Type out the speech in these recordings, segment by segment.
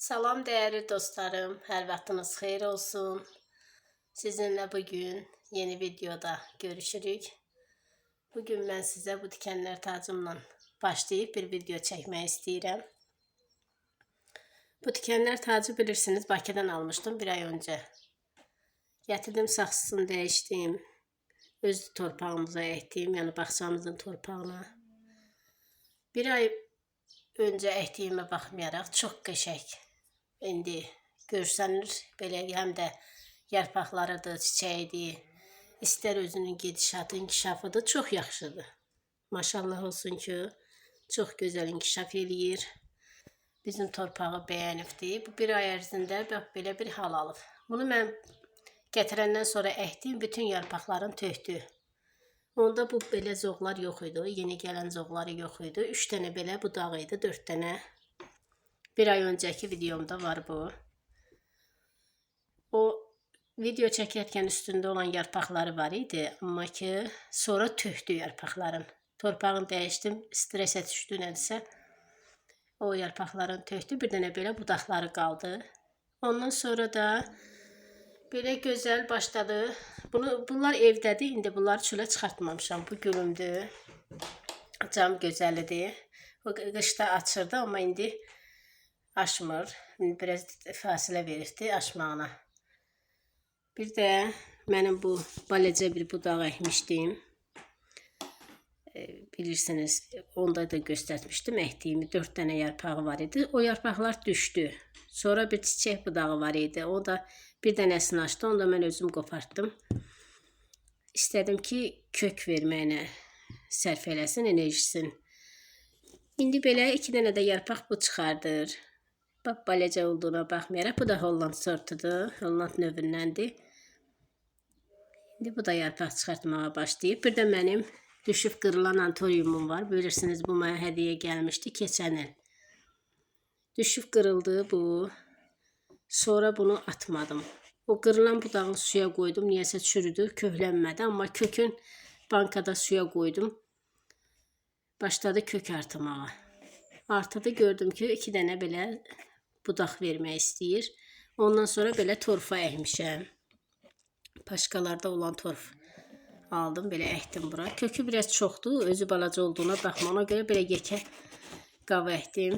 Salam değerli dostlarım, hər vaxtınız xeyir olsun. Sizinle bugün yeni videoda görüşürük. Bugün ben size bu dikenler tacımla başlayıp bir video çekmək istəyirəm. Bu dikenler tacı bilirsiniz Bakıdan almıştım bir ay önce. Getirdim saksısını değiştim. Öz torpağımıza ektim, yani bağçamızın torpağına. Bir ay önce ektiğime baxmayaraq çox qəşəng. İndi görsənir belə, həm də yarpaqlarıdır, çiçəyidir. İstər özünün gedişatı, inkişafıdır, çox yaxşıdır. Maşallah olsun ki, çox gözəl inkişaf eləyir. Bizim torpağı bəyənibdir. Bu bir ay ərzində bax belə bir hal alıb. Bunu mən gətirəndən sonra əkdim, bütün yarpaqların tökdü. Onda bu belə zoğlar yox idi, yeni gələn zoğları yox idi. 3 dənə belə budaq idi, 4 dənə. Bir ay önceki videomda var bu. O video çekerken üstünde olan yarpaqları var idi. Amma ki sonra tökdü yarpaqların. Torpağını değiştim. Stresə düşdü nədirsə. O yarpaqların tökdü. Bir dənə belə budaqları qaldı. Ondan sonra da belə gözəl başladı. Bunlar evdədir. İndi bunları çölə çıxartmamışam. Bu gülümdür. Cam gözəlidir. O qışda açırdı amma indi açmır. Biraz fasilə verirdi açmağına. Bir də mənim bu balaca bir budaq əkmişdim. Bilirsiniz, onda da göstərmişdim əkdiyimi. 4 dənə yarpağı var idi. O yarpaqlar düşdü. Sonra bir çiçək budağı var idi. O da bir dənəsini açdı. Onu da mən özüm qopartdım. İstədim ki, kök verməyinə sərf eləsin, enerjisin. İndi belə 2 dənə də yarpaq bu çıxardır. Bax, balaca olduğuna baxmayaraq, bu da Holland sortudur. Holland növündəndir. İndi bu da yarpaq çıxartmağa başlayıb. Bir də mənim düşüb qırılan antoriumum var. Bilirsiniz, bu mənə hədiyyə gəlmişdi keçən il. Düşüb qırıldı bu. Sonra bunu atmadım. O qırılan budağı suya qoydum. Niyəsə çürüdü, köhlənmədi. Amma kökün bankada suya qoydum. Başladı kök artımağa. Artıda gördüm ki, 2 dənə belə budaq vermək istəyir. Ondan sonra belə torfa əkmişəm. Başqalarda olan torf aldım, belə əkdim bura. Kökü biraz çoxdur, özü balaca olduğuna baxma. Ona görə belə yekə qav əkdim.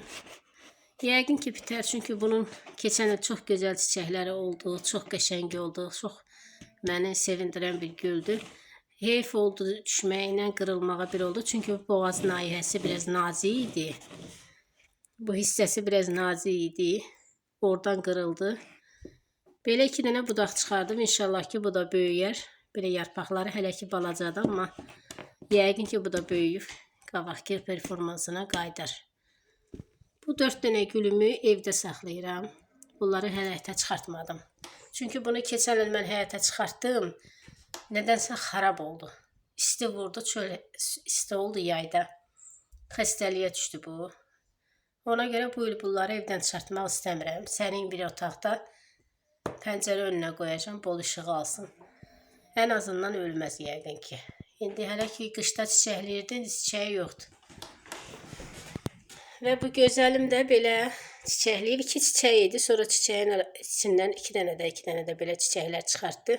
Yəqin ki, bitər, çünki bunun keçən il çox gözəl çiçəkləri oldu, çox qəşəng oldu, çox məni sevindirən bir güldür. Heyf oldu, düşməklə qırılmağa bir oldu, çünki boğaz nahiyəsi biraz nazik idi. Bu hissəsi biraz nazik idi. Oradan qırıldı. Belə 2 dənə budaq çıxardım. İnşallah ki, bu da böyüyər. Belə yarpaqları hələ ki balacadır, amma yəqin ki, bu da böyüyüb. Qabaqki performansına qaydar. Bu 4 dənə gülümü evdə saxlayıram. Bunları həyətə çıxartmadım. Çünki bunu keçən il mən həyətə çıxartdım. Nədənsə xarab oldu. İsti vurdu, çöl isti oldu yayda. Xəstəliyə düşdü bu. Ona görə bu il bunları evdən çıxartmaq istəmirəm. Sərin bir otaqda pəncərə önünə qoyacağım, bol işıq alsın. Ən azından ölməz yəqin ki. İndi hələ ki qışda çiçəkləyirdi, indi çiçəyi yoxdur. Və bu gözəlim də belə çiçəkləyib. 2 çiçək idi, sonra çiçəyin içindən 2 dənə də belə çiçəklər çıxartdı.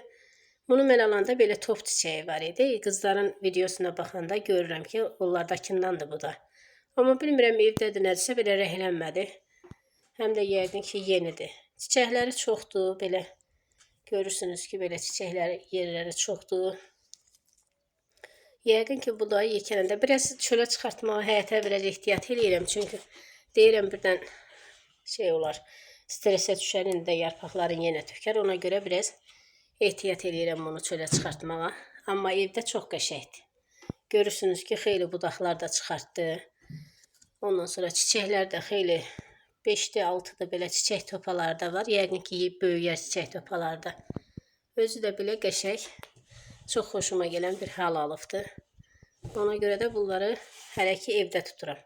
Bunu mən alanda belə top çiçəyi var idi. Qızların videosuna baxanda görürəm ki, onlardakındandır bu da. Amma bilmirəm evdədir nədirsə, belə rəhlənmədi. Həm də yəqin ki, yenidir. Çiçəkləri çoxdur, belə görürsünüz ki, belə çiçəkləri yerləri çoxdur. Yəqin ki, bu da yekələndə biraz çölə çıxartmağa, həyətə biraz ehtiyat eləyirəm. Çünki deyirəm birdən şey olar, stresə düşər, indi də yarpaqların yenə tökər. Ona görə biraz ehtiyat eləyirəm bunu çölə çıxartmağa. Amma evdə çox qəşəkdir. Görürsünüz ki, xeyli budaqlar da çıxartdı. Ondan sonra çiçəklər də xeyli 5-də 6-da belə çiçək topaları da var. Yəqin ki, böyüyər çiçək topalarda. Özü də belə qəşəng, çox xoşuma gələn bir hal alıbdır. Ona görə də bunları hələ ki evdə tuturam.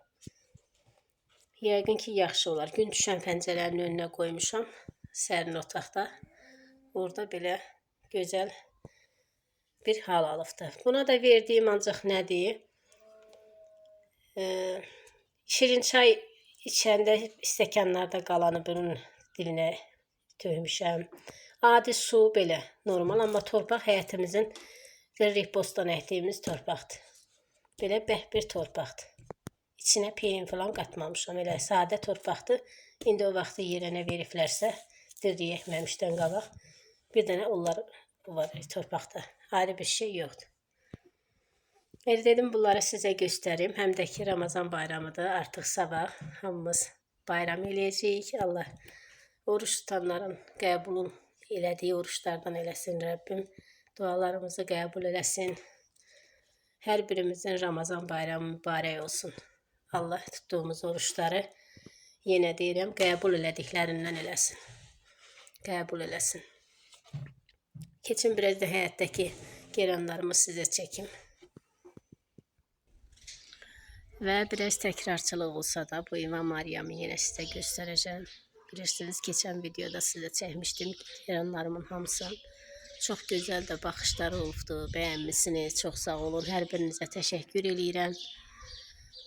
Yəqin ki, yaxşı olar. Gün düşən pəncərənin önünə qoymuşam, sərin otaqda. Orada belə gözəl bir hal alıbdır. Buna da verdiyim ancaq nədir? Şirin çay İçəndə stəkanlarda qalanı bunun dilinə tökmüşəm. Adi su belə normal, amma torpaq həyətimizin qırıq bostan əkdiyimiz torpaqdır. Belə bəhbir torpaqdır. İçinə pirin falan qatmamışam, elə sadə torpaqdır. İndi o vaxtı yerine veriblərsə, dirdiyi əkməmişdən qabaq, bir dənə onlar var torpaqda. Ayrı bir şey yoxdur. Elə dedim bunları sizə göstərim. Həm də ki Ramazan bayramıdır. Artıq sabah hamımız bayram eləyəcəyik. Allah oruç tutanların qəbul elədiyi oruçlardan eləsin Rəbbim. Dualarımızı qəbul eləsin. Hər birimizin Ramazan bayramı mübarək olsun. Allah tuttuğumuz oruçları yenə deyirəm, qəbul elədiklərindən eləsin. Qəbul eləsin. Keçin biraz da həyatdakı geranlarımı sizə çəkim. Və biraz təkrarçılıq olsa da bu İvan Maryamı yenə sizə göstərəcəm. Bilirsiniz, keçən videoda sizə çəkmişdim geranlarımın hamısı. Çox gözəl də baxışları oldu, bəyənmişsiniz, çox sağ olun. Hər birinizə təşəkkür eləyirəm.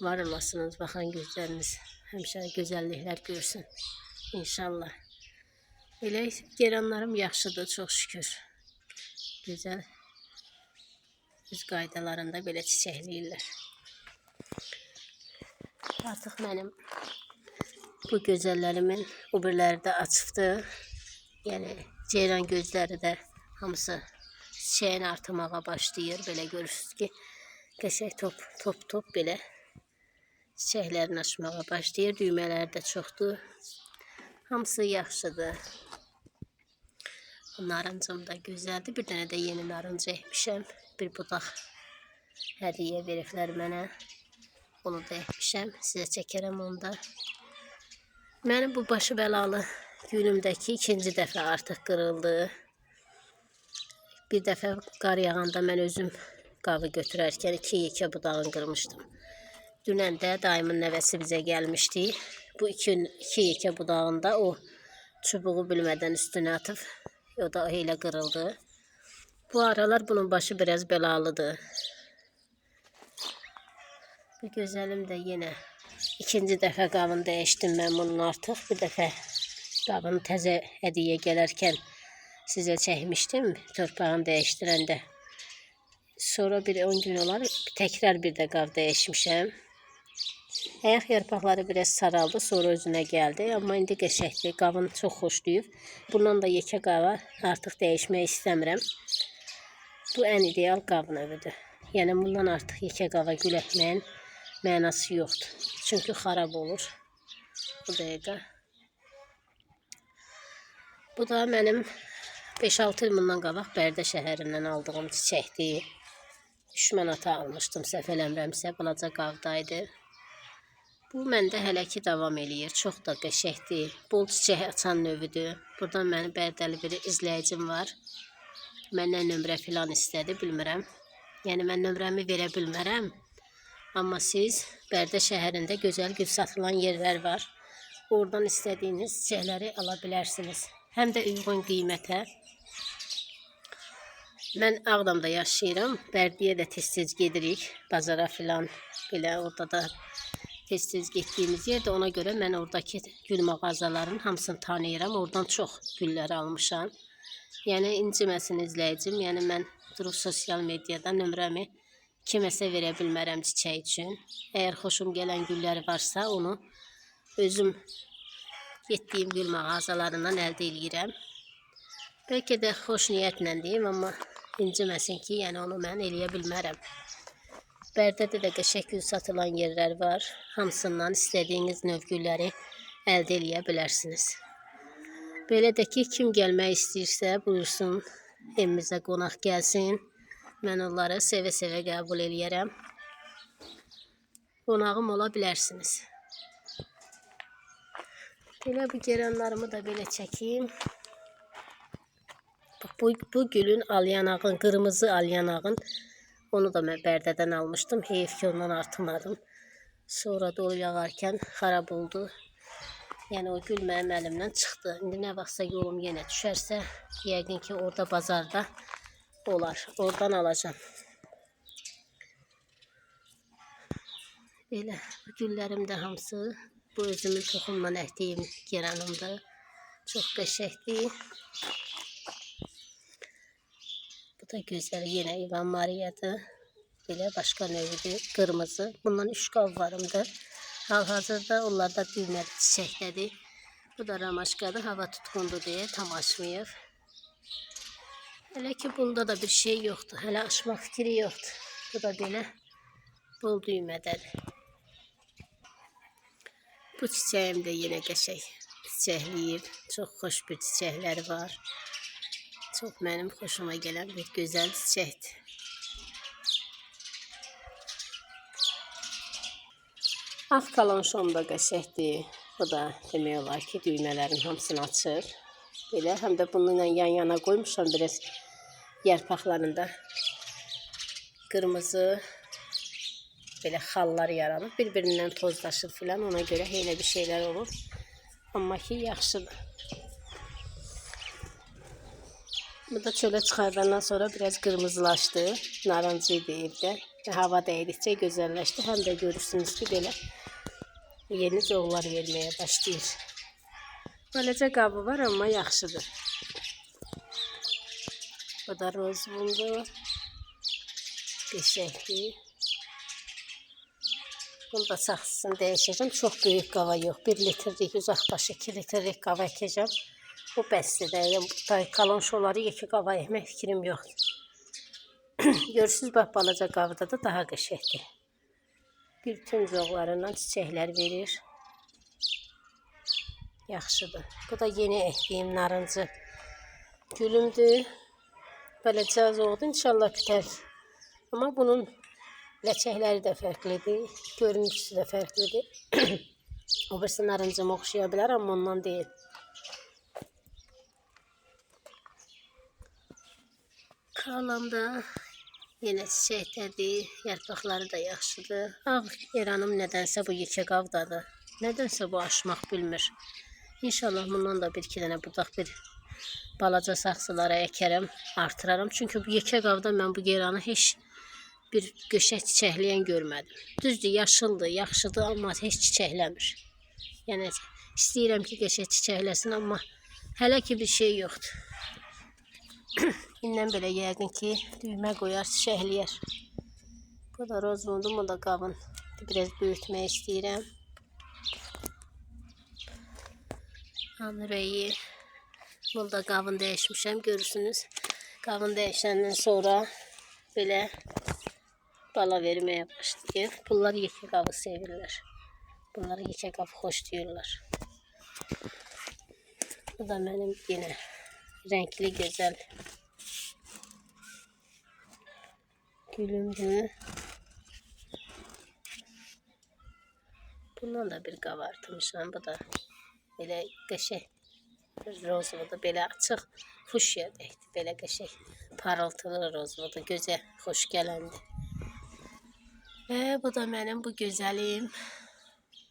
Var olasınız, baxan gözləriniz həmişə gözəlliklər görsün. İnşallah. Elə geranlarım yaxşıdır, çox şükür. Gözəl öz qaydalarında belə çiçəkləyirlər. Artıq mənim bu gözəllərimin o birləri də açıbdır. Yəni ceyran gözləri də hamısı çiçəyin artımağa başlayır. Belə görürsünüz ki, qəşəng top belə çiçəklərin açmağa başlayır. Düymələri də çoxdur. Hamısı yaxşıdır. Narıncım da gözəldir. Bir dənə də yeni narıncı əkmişəm. Bir budaq hədiyyə veriblər mənə. Onu da əkmişəm. Sizə çəkərəm onu da. Mənim bu başı bəlalı gülümdəki ikinci dəfə artıq qırıldı. Bir dəfə qar yağanda mən özüm qavı götürərkən 2 yekə budağını qırmışdım. Dünən də dayımın nəvəsi bizə gəlmişdi. Bu 2 yekə budağında o çubuğu bilmədən üstünə atıb. O da elə qırıldı. Bu aralar bunun başı biraz bəlalıdır. Bu gözəlim də yenə ikinci dəfə qavını dəyişdim mən bunun artıq. Bir dəfə qavını təzə hədiyyə gələrkən sizə çəkmişdim torpağını dəyişdirəndə. Sonra bir 10 gün olar təkrar bir də qav dəyişmişəm. Ayaq yarpaqları biraz saraldı, sonra özünə gəldi. Amma indi qəşəkdir, qavını çox xoşlayıb. Bundan da yekə qava artıq dəyişmək istəmirəm. Bu ən ideal qav növüdür. Yəni bundan artıq yekə qava gül əkməyin mənası yoxdur. Çünki xarab olur. Bu dəqiqə. Bu da mənim 5-6 il bundan qabaq Bərdə şəhərindən aldığım çiçəkdir. 3 manata almışdım, səhv eləmirəmsə, balaca qavdaydı. Bu məndə hələ ki davam eləyir. Çox da qəşəkdir. Bol çiçək açan növüdür. Buradan mənim Bərdəli bir izləyicim var. Məndən nömrə filan istədi, bilmirəm. Yəni mən nömrəmi verə bilmərəm. Amma siz Bərdə şəhərində gözəl gül satılan yerlər var. Oradan istədiyiniz çiçəkləri ala bilərsiniz. Həm də uyğun qiymətə. Mən Ağdamda yaşayıram. Bərdiyə də tez-tez gedirik. Bazara filan belə orada da tez-tez getdiyimiz yerdə. Ona görə mən oradakı gül mağazaların hamısını tanıyıram. Oradan çox güllər almışam. Yəni inciməsin izləyicim. Yəni mən durub sosial mediada nömrəmi kiməsə verə bilmərəm çiçək üçün. Əgər xoşum gələn güllər varsa, onu özüm getdiyim gül mağazalarından əldə eləyirəm. Bəlkə də xoş niyyətlə deyim, amma inciməsin ki, yəni onu mən eləyə bilmərəm. Bərdədə də qəşəng gül satılan yerlər var. Hamısından istədiyiniz növ gülləri əldə eləyə bilərsiniz. Belə də ki, kim gəlmək istəyirsə, buyursun, evimizə qonaq gəlsin. Mən onları sevə-sevə qəbul eləyərəm. Qonağım ola bilərsiniz. Belə bu geranlarımı da belə çəkeyim. Bu gülün alyanağın, qırmızı alyanağın, onu da mən Bərdədən almışdım. Heyif ki, ondan artımadım. Sonra dolu yağarkən xarab oldu. Yəni o gül mənim əlimdən çıxdı. İndi nə vaxtsa yolum yenə düşərsə, yəqin ki, orada bazarda olar. Oradan alacağım. Belə bu güllərim də hamısı Bu özümün toxumla əkdiyim geranımdır. Çox qəşəngdir. Bu da gözəl yenə İvan Mariyadır. Belə başqa növüdür, qırmızı. Bundan 3 qalvarımdır. Hal-hazırda onlar da düyməli çiçəkdədir. Bu da ramaşkadır, hava tutqundur deyə tam açmayıb. Hələ ki bunda da bir şey yoxdur, hələ açmaq fikri yoxdur. Bu da belə bol düymədədir. Bu çiçəyim də yenə qəşəng çiçəkləyib. Çox xoş bir çiçəkləri var. Çox mənim xoşuma gələn bir gözəl çiçəkdir. Ağ kalonşom da qəşəngdir. Bu da demək olar ki, düymələrin hamısını açır. Belə, həm də bununla yan-yana qoymuşam biraz yarpaqlarında qırmızı belə xallar yaranır. Bir-birindən tozlaşır filan, ona görə elə bir şeylər olur. Amma ki, yaxşıdır. Bu da çölə çıxardandan sonra biraz qırmızılaşdı. Narıncı idi evdə. Hava dəydikcə gözəlləşdi. Həm də görürsünüz ki, belə yeni coğlar verməyə başlayır. Beləcə qabı var, amma yaxşıdır. Bu da rozvundur. Qəşəngdir. Bunu da saxsısını dəyişəcəm. Çox böyük qava yox. 1 litrlik, uzaqbaşı 2 litrlik qava əkəcəm. Bu bəsdir də. Kalonşoları yekə qava əkmək fikrim yoxdur. Görürsünüz, bax, balaca qavda da daha qəşəngdir. Bütün zoğlarından çiçəklər verir. Yaxşıdır. Bu da yeni əkdiyim narıncı gülümdür. Beləcə zoğdur, inşallah bitər. Amma bunun ləçəkləri də fərqlidir. Görünüşü də fərqlidir. O birisi narıncıma oxşaya bilər, amma ondan deyil. Kalamda yenə çiçəkdədir. Yarpaqları da yaxşıdır. Ağ eranım nədənsə bu yekə qavdadır. Nədənsə bu açmaq bilmir. İnşallah bundan da bir-iki dənə budaq bir balaca saxsılara əkərəm, artıraram. Çünki bu yekə qavda mən bu geranı heç bir qəşəng çiçəkləyən görmədim. Düzdür, yaşıldır, yaxşıdır, amma heç çiçəkləmir. Yəni, istəyirəm ki, qəşəng çiçəkləsin, amma hələ ki bir şey yoxdur. İndən belə yəqin ki, düymə qoyar, çiçəkləyər. Bu da rozvundur, bu da qavın. Biraz böyütmək istəyirəm. Anrəyi. Burada qavın dəyişmişəm, görürsünüz. Qavın dəyişəndən sonra belə bala verməyə başlayır. Bunlar yekə qavı sevirlər. Bunları yekə qavı xoş deyirlər. Bu da mənim yenə rəngli gözəl gülümdür. Bundan da bir qabartmışam. Bu da belə qəşəng rozvodur, belə açıq fuşya deyildi, belə qəşəng parıltılı rozvodur, gözə xoş gələndir. Və bu da mənim bu gözəlim.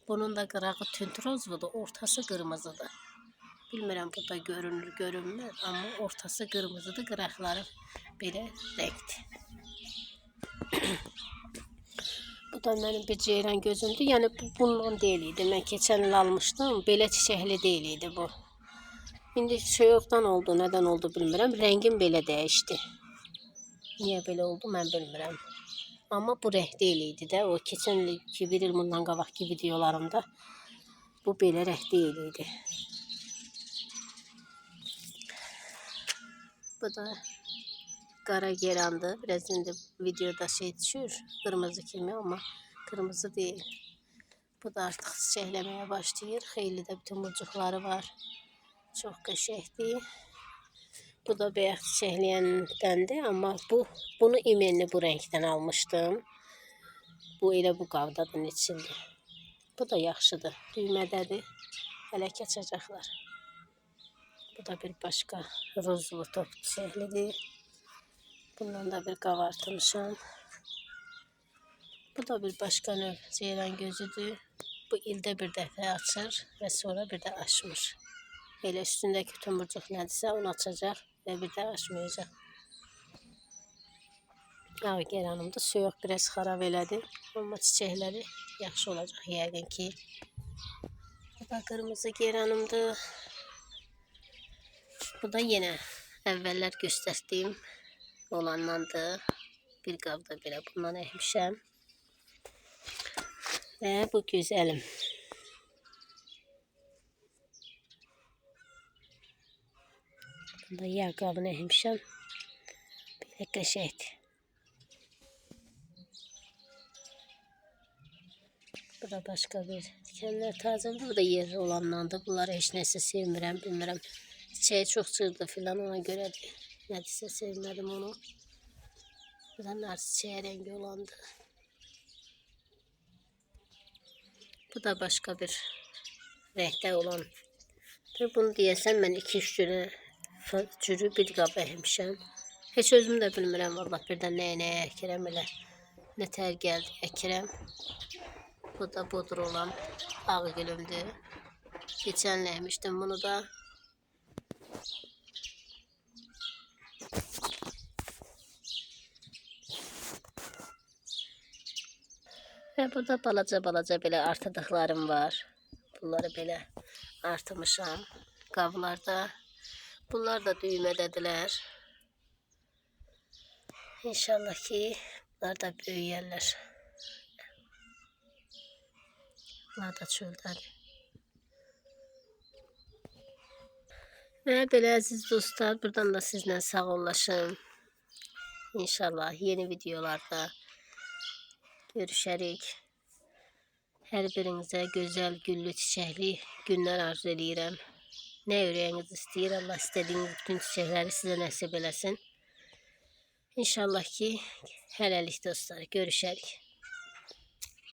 Bunun da qırağı tünd rozvodur, ortası qırmızıdır. Bilmirəm burada görünür, görünmür, amma ortası qırmızıdır, qıraqları belə rəngdir. Bu da mənim bir ceyran gözümdür. Yəni bundan deyil idi. Mən keçən il almışdım. Belə çiçəkli deyil idi bu. İndi soyuqdan oldu, nədən oldu bilmirəm. Rəngim belə dəyişdi. Niyə belə oldu mən bilmirəm. Amma bu rəng deyil idi də. O keçən il, bir il bundan qabaqki videolarımda bu belə rəng deyil idi. Bu da qara gerandır. Biraz indi videoda şey düşür, qırmızı kimi, amma qırmızı deyil. Bu da artıq çiçəkləməyə başlayır. Xeyli də bütün burcuqları var. Çox qəşəngdir. Bu da bəyək çiçəkləyəndəndir, amma bunu imenli bu rəngdən almışdım. Bu elə bu qavdadır içində. Bu da yaxşıdır. Düymədədir. Hələ ki açacaqlar. Bu da bir başqa rozlu top çiçəklidir. Bundan da bir qabartmışam. Bu da bir başqa növ ceyran gözüdür. Bu ildə bir dəfə açır və sonra bir də açmır. Elə üstündəki tumurcuq nədirsə onu açacaq və bir də açmayacaq. Ağ geranımda soyuq biraz xarab elədi. Amma çiçəkləri yaxşı olacaq yəqin ki. Bu kırmızı geranımdı. Bu da yine evveller gösterdiğim olanlandı. Bir qabda belə bundan əkmişəm. Və bu gözəlim. Bunda yağ qabını əkmişəm. Belə qəşəngdir. Bu da başqa bir dikenler tazədir. Bu da yerli olanlandı. Bunları heç nəsə sevmirəm, bilmirəm. Çiçeği çox çırdı filan, ona görədir. Nədirsə sevmədim onu. Bu da nar çiçeği rengi olandı. Bu da başka bir renkte olan. Bunu deyəsəm mən 2-3 cürü bir qaba əkmişəm. Heç özüm də bilmirəm vallahi birdən nəyə əkirəm elə. Nə tər gəldi əkirəm. Bu da budur olan ağ gülümdür. Keçən əkmişdim bunu da. Ve burada balaca belə artırdıqlarım var. Bunları belə artırmışam qablarda. Bunlar da düymədədirlər. İnşallah ki bunlar da böyüyərlər. Bunlar da çöldədir. Və belə əziz dostlar, buradan da sizlə sağollaşım. İnşallah yeni videolarda görüşərik. Hər birinizə gözəl, güllü, çiçəkli günlər arzu edirəm. Nə ürəyiniz istəyir, Allah istədiyiniz bütün çiçəkləri sizə nəsib eləsin. İnşallah ki, hələlik dostlar, görüşərik.